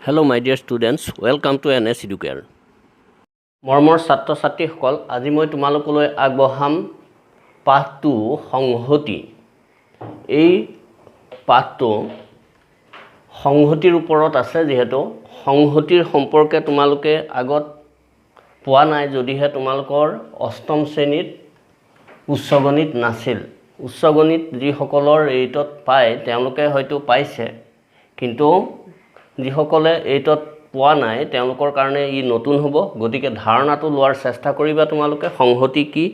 Hello my dear students, welcome to NS Educare. মৰমৰ ছাত্ৰ ছাত্ৰীসকল, আজি মই তোমালোকলৈ আগবঢ়াম পাঠটো সংহতি। এই পাঠটো সংহতিৰ ওপৰত আছে, যেহেতু সংহতিৰ সম্পৰ্কে তোমালোকে আগত পোৱা নাই, যদিহে তোমালোকৰ অষ্টম শ্ৰেণীত উচ্চ গণিত নাছিল। উচ্চ গণিত যিসকলৰ 8ত পায় তেওঁলোকে হয়তো পাইছে, কিন্তু যিসকলে 8ত পোৱা নাই তেওঁলোকৰ কাৰণে ই নতুন হ'ব। গতিকে ধাৰণাটো লোৱাৰ চেষ্টা কৰিবা তোমালোকে। সংহতি কি,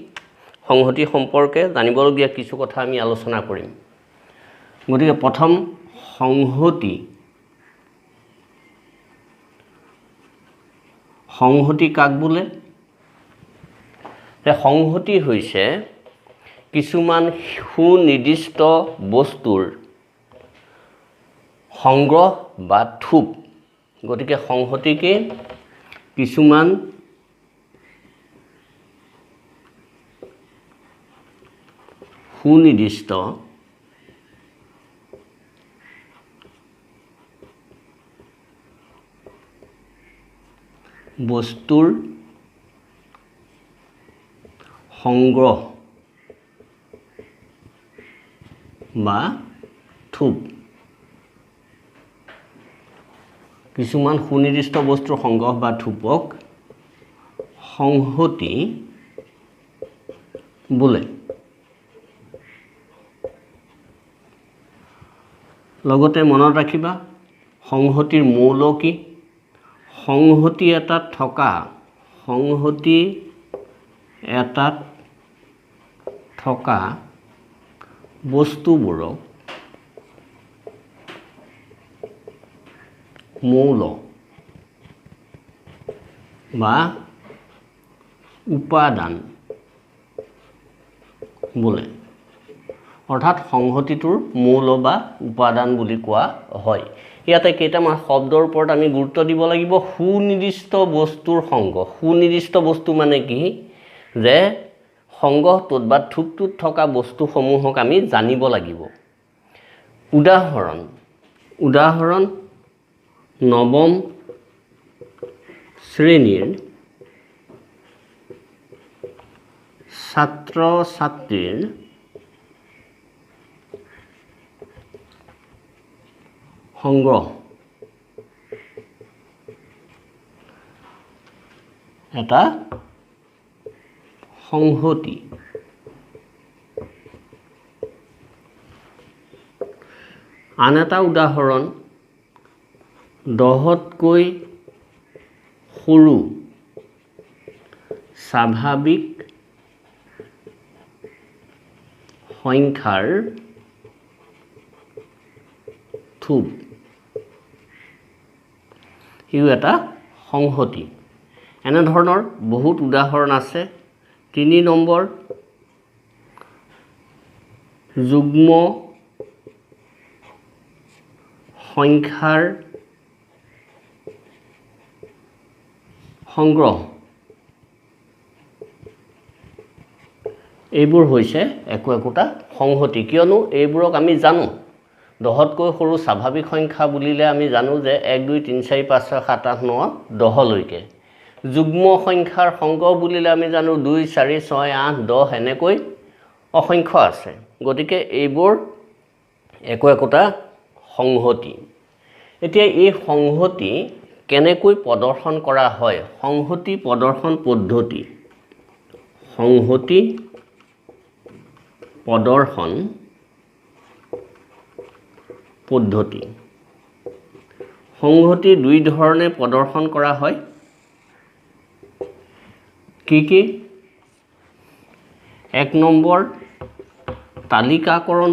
সংহতি সম্পৰ্কে জানিবলগীয়া কিছু কথা আমি আলোচনা কৰিম। গতিকে প্ৰথম সংহতি। সংহতি কাক বোলে? সংহতি হৈছে কিছুমান সুনিৰ্দিষ্ট বস্তুৰ সংগ্ৰহ বা থোপ। গতিকে সংহতি কি? কিছুমান সুনিৰ্দিষ্ট বস্তুৰ সংগ্ৰহ বা থোপ। কিছুমান সুনিৰ্দিষ্ট বস্তুৰ সংগ্ৰহ বা থোপক সংহতি বোলে। লগতে মনত ৰাখিবা সংহতিৰ মৌল কি? সংহতি এটাত থকা বস্তুবোৰক মৌল বা উপাদান বোলে। অৰ্থাৎ সংহতিটোৰ মৌল বা উপাদান বুলি কোৱা হয়। ইয়াতে কেইটামান শব্দৰ ওপৰত আমি গুৰুত্ব দিব লাগিব। সুনিৰ্দিষ্ট বস্তুৰ সংগ্ৰহ। সুনিৰ্দিষ্ট বস্তু মানে কি? যে সংগ্ৰহটোত বা থোপটোত থকা বস্তুসমূহক আমি জানিব লাগিব। উদাহৰণ নৱম শ্ৰেণীৰ ছাত্ৰ ছাত্ৰীৰ সংগ্ৰহ। এটা সংহতি। আন এটা উদাহৰণ 10তকৈ সৰু স্বাভাৱিক সংখ্যাৰ থোপ। ইও এটা সংহতি। এনেধৰণৰ বহুত উদাহৰণ আছে। 3 নম্বৰ যুগ্ম সংখ্যাৰ সংগ্ৰহ। এইবোৰ হৈছে একোটা সংহতি, কিয়নো এইবোৰক আমি জানো 10তকৈ সৰু স্বাভাৱিক সংখ্যা বুলিলে আমি জানো যে 1 2 3 4 5 6 7 8 9 10লৈকে। যুগ্ম সংখ্যাৰ সংগ্ৰহ বুলিলে আমি জানো 2 4 6 8 10 এনেকৈ অসংখ্য আছে। গতিকে এইবোৰ একোটা সংহতি। এতিয়া এই সংহতি কেনেকৈ প্ৰদৰ্শন কৰা হয়? সংহতি প্ৰদৰ্শন পদ্ধতি। সংহতি প্ৰদৰ্শন পদ্ধতি। সংহতি 2 ধৰণে প্ৰদৰ্শন কৰা হয়। কি? 1 নম্বৰ তালিকাকৰণ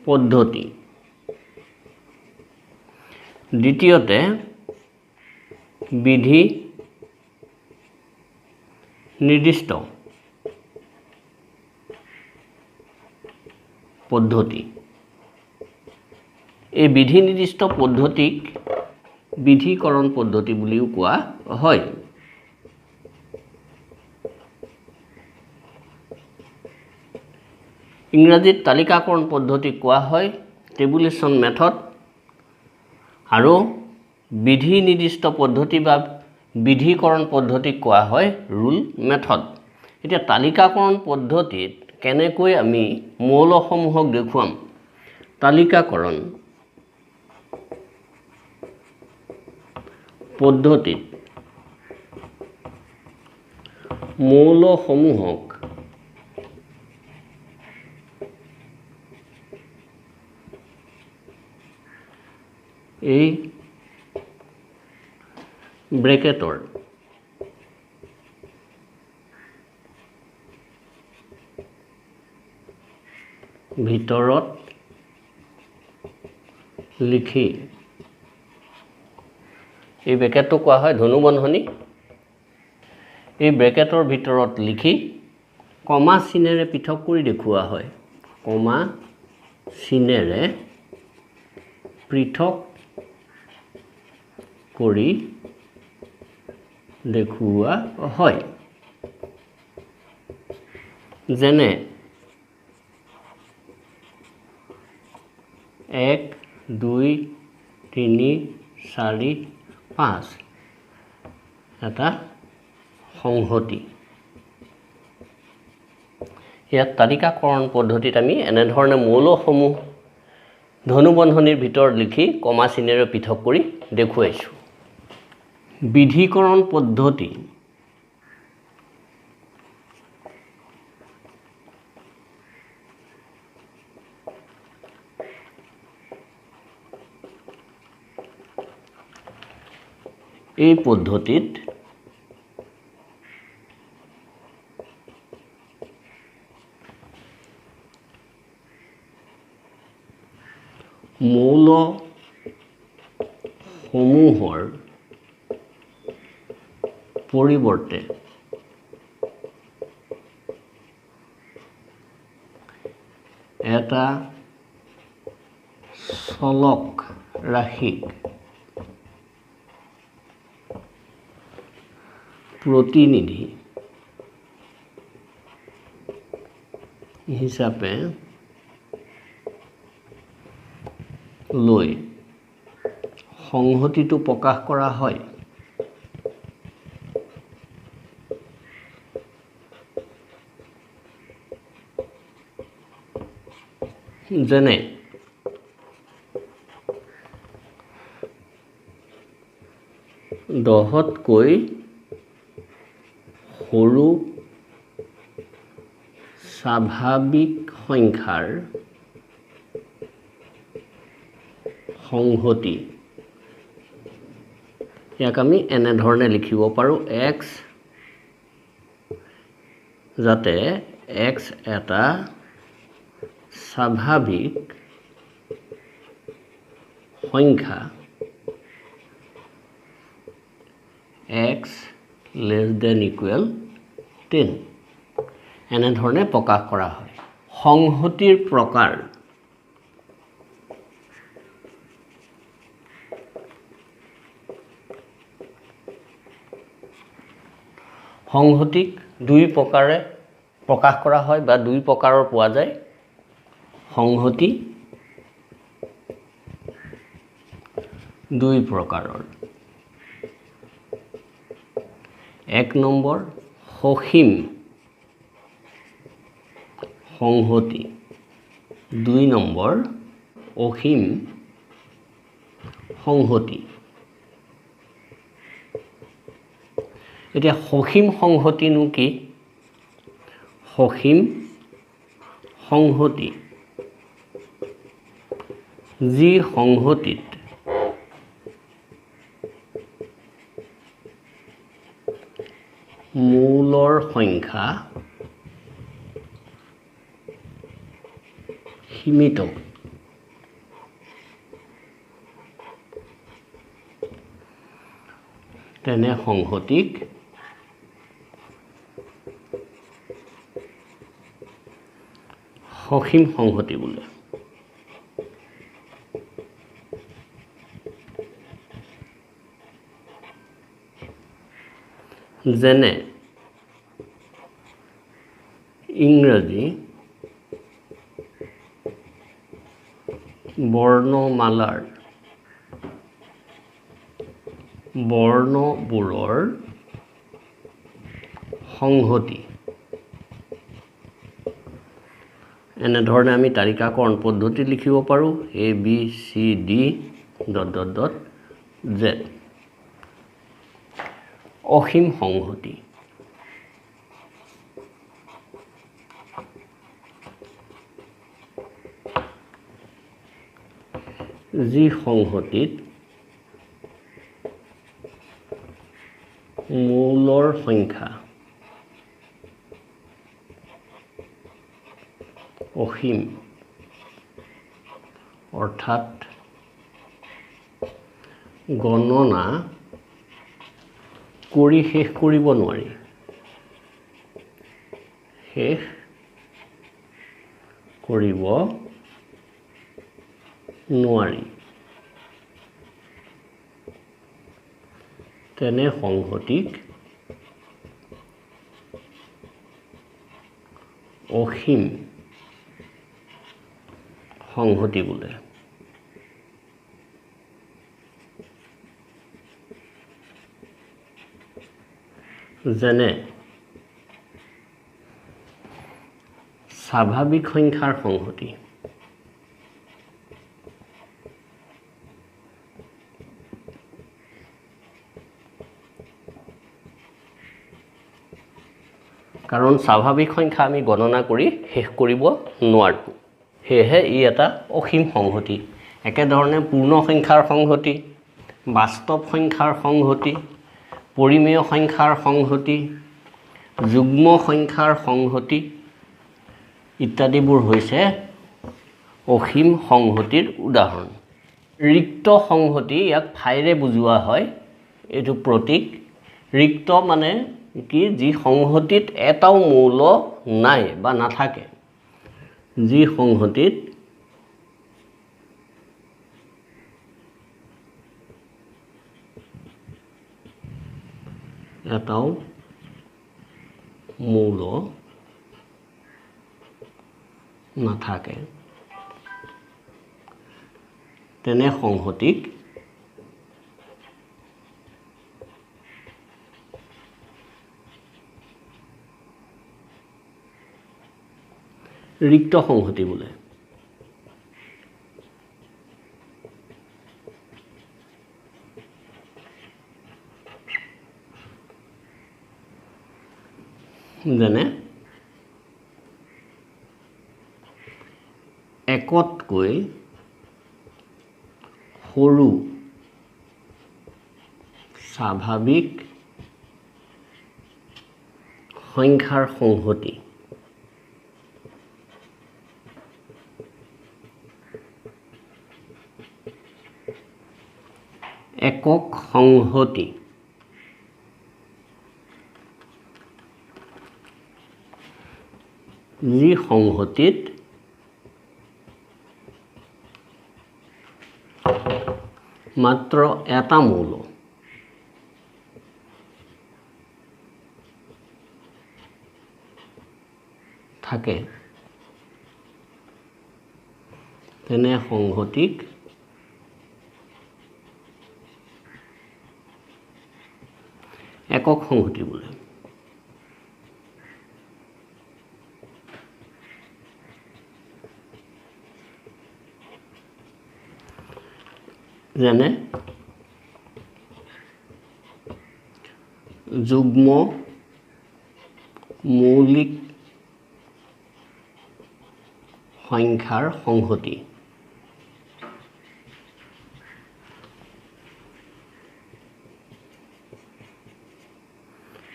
পদ্ধতি। দ্বিতীয়তে বিধি নিৰ্দিষ্ট পদ্ধতি। এই বিধি নিৰ্দিষ্ট পদ্ধতিক বিধিকৰণ পদ্ধতি বুলিও কোৱা হয়। ইংৰাজীত তালিকাকৰণ পদ্ধতি কোৱা হয় টেবুলেশ্যন মেথড আৰু বিধি নিৰ্দিষ্ট পদ্ধতি বা বিধিকৰণ পদ্ধতিক কোৱা হয় ৰুল মেথড। এতিয়া তালিকাকৰণ পদ্ধতিত কেনেকৈ আমি মৌলসমূহক দেখুৱাম। তালিকাকৰণ পদ্ধতিত মৌলসমূহক এই ব্ৰেকেটৰ ভিতৰত লিখি এই ব্ৰেকেটটো কোৱা হয় ধনুবন্ধনী। এই ব্ৰেকেটৰ ভিতৰত লিখি কমা চিনেৰে পৃথক কৰি দেখুওৱা হয়। কমা চিনেৰে পৃথক কৰি দেখুওৱা হয়। যেনে 1 2 3 4 5 এটা সংহতি। ইয়াত তালিকাকৰণ পদ্ধতিত আমি এনেধৰণে মৌলসমূহ ধনুবন্ধনীৰ ভিতৰত লিখি কমা চিনেৰে পৃথক কৰি দেখুৱাইছোঁ। বিধিকৰণ পদ্ধতি এই পদ্ধতিত মৌলসমূহৰ পৰিৱৰ্তে এটা চলক ৰাশিক প্ৰতিনিধি হিচাপে লৈ সংহতিটো প্ৰকাশ কৰা হয়। যেনে দহতকৈ সৰু স্বাভাৱিক সংখ্যাৰ সংহতি। ইয়াক আমি এনেধৰণে লিখিব পাৰোঁ x, যাতে x এটা স্বাভাৱিক সংখ্যা x <= 10 এনেধৰণে প্ৰকাশ কৰা হয়। সংহতিৰ প্ৰকাৰ সংহতিক দুই প্ৰকাৰে প্ৰকাশ কৰা হয় বা দুই প্ৰকাৰৰ পোৱা যায়। সংহতি দুই প্ৰকাৰৰ। 1 নম্বৰ সসীম সংহতি, 2 নম্বৰ অসীম সংহতি। এতিয়া সসীম সংহতিনো কি? সসীম সংহতি যি সংহতিত মৌলৰ সংখ্যা সীমিত, তেনে সংহতিক সসীম সংহতি বোলে। যেনে ইংৰাজী বৰ্ণমালাৰ বৰ্ণবোৰৰ সংহতি। এনেধৰণে আমি তালিকাকৰণ পদ্ধতি লিখিব পাৰোঁ ABCD ... Z। অসীম সংহতি। যি সংহতিত মৌলৰ সংখ্যা অসীম অৰ্থাৎ গণনা কৰি শেষ কৰিব নোৱাৰি। শেষ কৰিব নোৱাৰি। তেনে সংহতিক অসীম সংহতি বোলে। যেনে স্বাভাৱিক সংখ্যাৰ সংহতি। কাৰণ স্বাভাৱিক সংখ্যা আমি গণনা কৰি শেষ কৰিব নোৱাৰোঁ, সেয়েহে ই এটা অসীম সংহতি। একেধৰণে পূৰ্ণ সংখ্যাৰ সংহতি, বাস্তৱ সংখ্যাৰ সংহতি, পৰিমেয় সংখ্যাৰ সংহতি, যুগ্ম সংখ্যাৰ সংহতি ইত্যাদিবোৰ হৈছে অসীম সংহতিৰ উদাহৰণ। ৰিক্ত সংহতি, ইয়াক ফাইৰে বুজোৱা হয়। এইটো প্ৰতীক। ৰিক্ত মানে কি? যি সংহতিত এটাও মৌল নাই বা নাথাকে। যি সংহতিত এটাও মৌল নাথাকে, তেনে সংহতিক ৰিক্ত সংহতি বোলে। যেনে একতকৈ সৰু স্বাভাৱিক সংখ্যাৰ সংহতি। একক সংহতি। যি সংহতিত মাত্ৰ এটা মৌল থাকে, তেনে সংহতিক একক সংহতি বোলে। যেনে যুগ্ম মৌলিক সংখ্যাৰ সংহতি।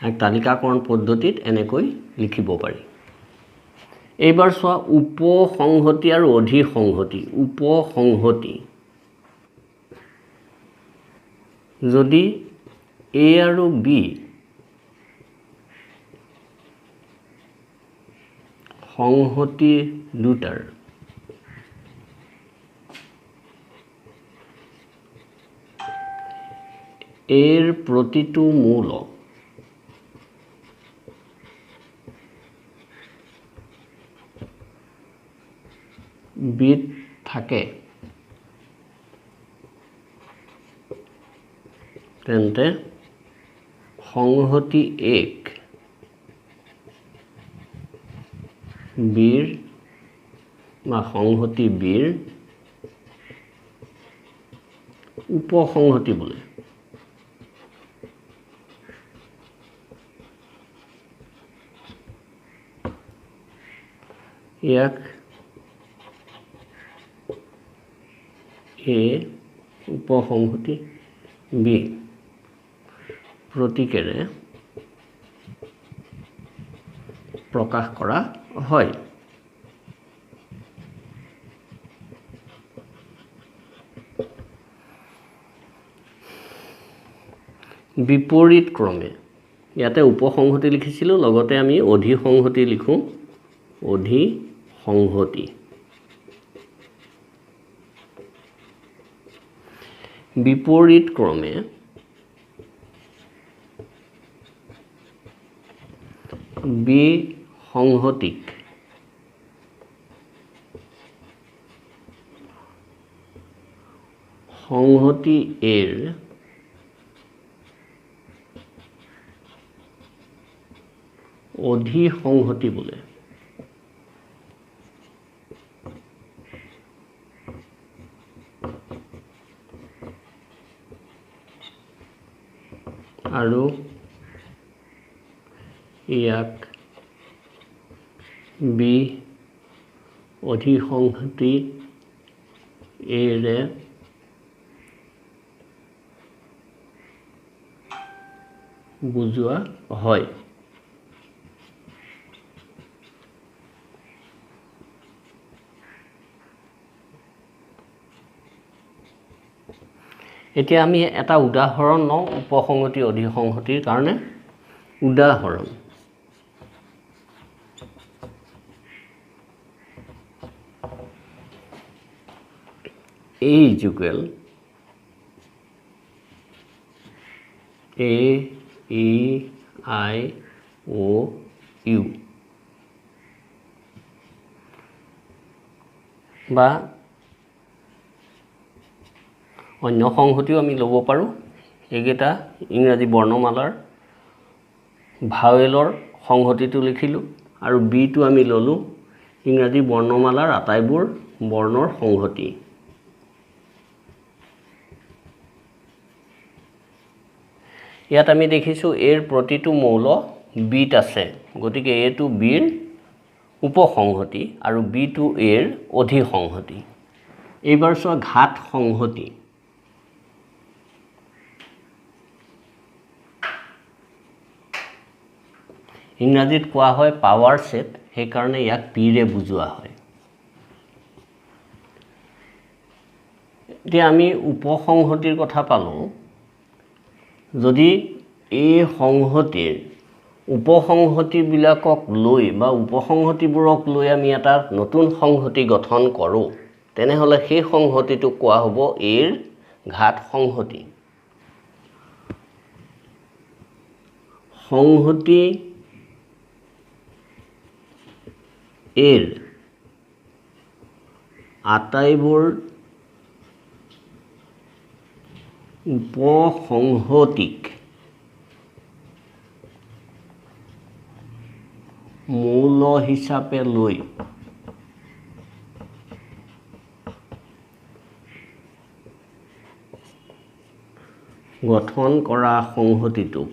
এক তালিকাকৰণ পদ্ধতিত এনেকৈ লিখিব পাৰি। এইবাৰ চোৱা উপসংহতি আৰু অধিসংহতি। উপসংহতি, যদি A আৰু B সংহতি দুটাৰ এৰ প্ৰতিটো মৌল বিত থাকে, তেন্তে সংহতি 1 বিৰ বা সংহতি বিৰ উপসংহতি বোলে। ইয়াক এ উপসংহতি বি প্ৰতীকেৰে প্ৰকাশ কৰা হয়। বিপৰীত ক্ৰমে ইয়াতে উপসংহতি লিখিছিলোঁ, লগতে আমি অধিসংহতি লিখোঁ। অধিসংহতি বিপৰীত ক্ৰমে বিসংহতিক সংহতি এৰ অধিসংহতি বোলে। আৰু ইয়াক বি অধিসংহতি এৰে বুজোৱা হয়। এতিয়া আমি এটা উদাহৰণ লওঁ উপসংহতি অধিসংহতিৰ কাৰণে। উদাহৰণ A ইকুৱেল AEIOU বা অন্য সংহতিও আমি ল'ব পাৰোঁ। এইকেইটা ইংৰাজী বৰ্ণমালাৰ ভাৱেলৰ সংহতিটো লিখিলোঁ আৰু বিটো আমি ল'লোঁ ইংৰাজী বৰ্ণমালাৰ আটাইবোৰ বৰ্ণৰ সংহতি। ইয়াত আমি দেখিছোঁ এৰ প্ৰতিটো মৌল বিত আছে, গতিকে এটো বিৰ উপসংহতি আৰু বিটো এৰ অধিসংহতি। এইবাৰ চোৱা ঘাত সংহতি। ইংৰাজীত কোৱা হয় পাৱাৰ ছেট, সেইকাৰণে ইয়াক পিৰে বুজোৱা হয়। এতিয়া আমি উপসংহতিৰ কথা পালোঁ। যদি এই সংহতিৰ উপসংহতিবিলাকক লৈ বা উপসংহতিবোৰক লৈ আমি এটা নতুন সংহতি গঠন কৰোঁ, তেনেহ'লে সেই সংহতিটোক কোৱা হ'ব এৰ ঘাত সংহতি। সংহতি এৰ আটাইবোৰ উপসংহতিক মৌল হিচাপে লৈ গঠন কৰা সংহতিটোক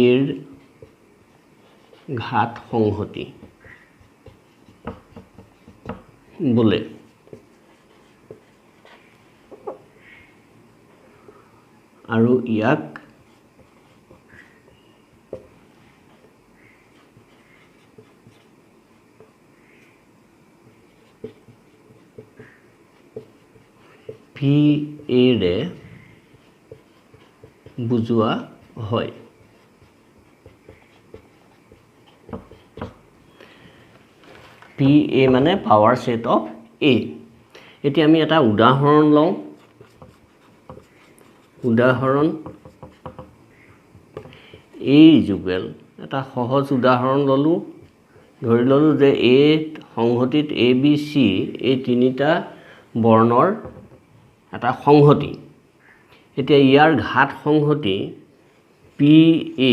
এৰ ঘাত সংহতি বোলে। আৰু ইয়াক পি এৰে বুজোৱা হয়। পি এ মানে পাৱাৰ ছেট অফ এ। এতিয়া আমি এটা উদাহৰণ লওঁ। উদাহৰণ A ইকুৱেল এটা সহজ উদাহৰণ ল'লোঁ ধৰি ল'লোঁ যে এ সংহতিত এ বি চি এই তিনিটা বৰ্ণৰ এটা সংহতি এতিয়া ইয়াৰ ঘাত সংহতি পি এ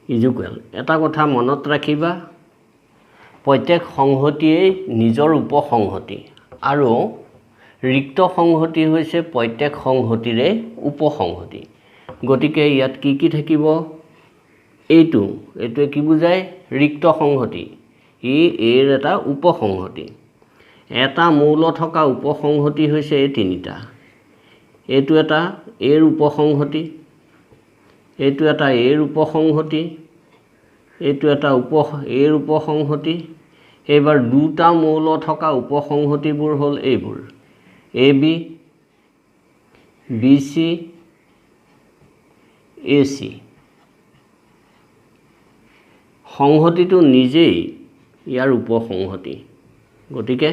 ইজুকুৱেল এটা কথা মনত ৰাখিবা প্ৰত্যেক সংহতিয়েই নিজৰ উপসংহতি আৰু ৰিক্ত সংহতি হৈছে প্ৰত্যেক সংহতিৰে উপসংহতি গতিকে ইয়াত কি থাকিব এইটোৱে কি বুজায় ৰিক্ত সংহতি এৰ এটা উপসংহতি এটা মৌল থকা উপসংহতি হৈছে এই তিনিটা এইটো এটা এৰ উপসংহতি এইটো এটা এৰ উপসংহতি এইটো এটা এৰ উপসংহতি এইবাৰ দুটা মৌল থকা উপসংহতিবোৰ হ'ল এইবোৰ A B B C A C সংহতিটো নিজেই ইয়াৰ উপসংহতি গতিকে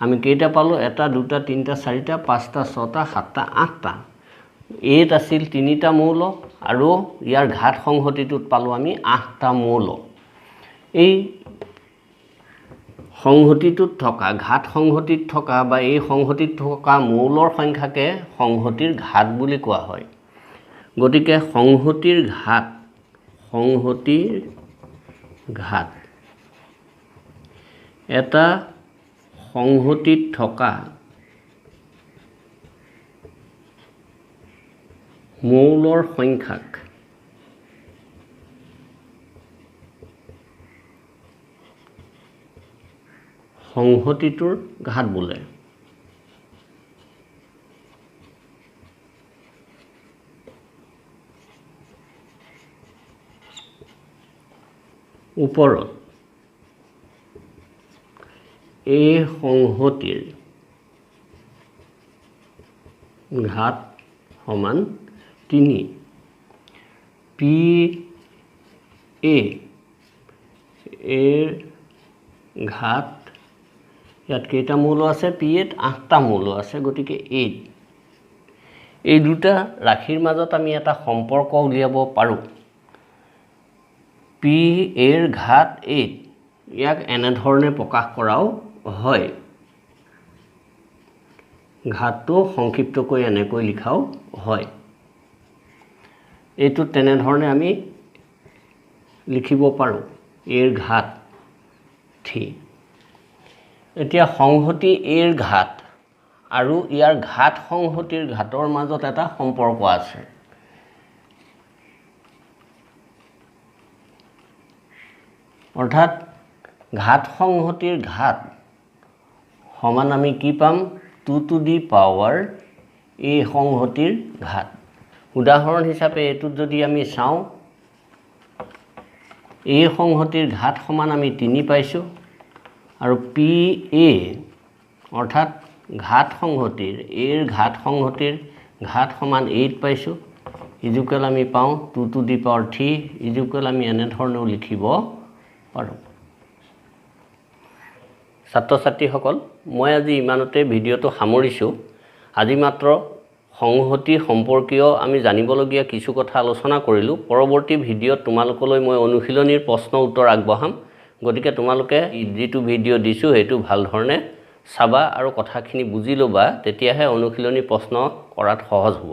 আমি কেইটা পালোঁ এটা দুটা তিনিটা চাৰিটা পাঁচটা ছটা সাতটা আঠটা এত আছিল তিনিটা মৌল আৰু ইয়াৰ ঘাত সংহতিটোত পালোঁ আমি আঠটা মৌল এই সংহতিটোত থকা ঘাত সংহতিত থকা বা এই সংহতিত থকা মৌলৰ সংখ্যাকে সংহতিৰ ঘাত বুলি কোৱা হয় গতিকে সংহতিৰ ঘাত এটা সংহতিত থকা মৌলৰ সংখ্যাক সংহতিটোৰ ঘাত বোলে ওপৰত এই সংহতিৰ ঘাত সমান 3 পি এৰ ঘাত ইয়াত কেইটা মৌল আছে পি এত 8টা মৌল আছে গতিকে 8 এই দুটা ৰাশিৰ মাজত আমি এটা সম্পৰ্ক উলিয়াব পাৰোঁ পি এৰ ঘাত 8 ইয়াক এনেধৰণে প্ৰকাশ কৰাও হয় ঘাতটো সংক্ষিপ্তকৈ এনেকৈ লিখাও হয় এইটো তেনেধৰণে আমি লিখিব পাৰোঁ এৰ ঘাত ঠিক এতিয়া সংহতি এৰ ঘাত আৰু ইয়াৰ ঘাত সংহতিৰ ঘাতৰ মাজত এটা সম্পৰ্ক আছে অৰ্থাৎ ঘাত সংহতিৰ ঘাত সমান আমি কি পাম 2 টু দি পাৱাৰ এই সংহতিৰ ঘাত উদাহৰণ হিচাপে এটোত যদি আমি চাওঁ এই সংহতিৰ ঘাত সমান আমি 3 পাইছো আৰু পি এ অৰ্থাৎ ঘাত সংহতিৰ এৰ ঘাত সংহতিৰ ঘাত সমান 8 পাইছো ইজুকেল আমি পাওঁ 2 টু দি পাৱাৰ 3 ইজুকেল আমি এনেধৰণে লিখিব পাৰোঁ ছাত্ৰ-ছাত্ৰীসকল মই আজি ইমানতে ভিডিঅটো সামৰিছোঁ আজি মাত্ৰ সংহতি সম্পৰ্কীয় আমি জানিবলগীয়া কিছু কথা আলোচনা কৰিলোঁ পৰৱৰ্তী ভিডিঅ'ত তোমালোকলৈ মই অনুশীলনীৰ প্ৰশ্ন উত্তৰ আগবঢ়াম গতিকে তোমালোকে যিটো ভিডিঅ' দিছোঁ সেইটো ভাল ধৰণে চাবা আৰু কথাখিনি বুজি ল'বা তেতিয়াহে অনুশীলনী প্ৰশ্ন কৰাত সহজ হ'ব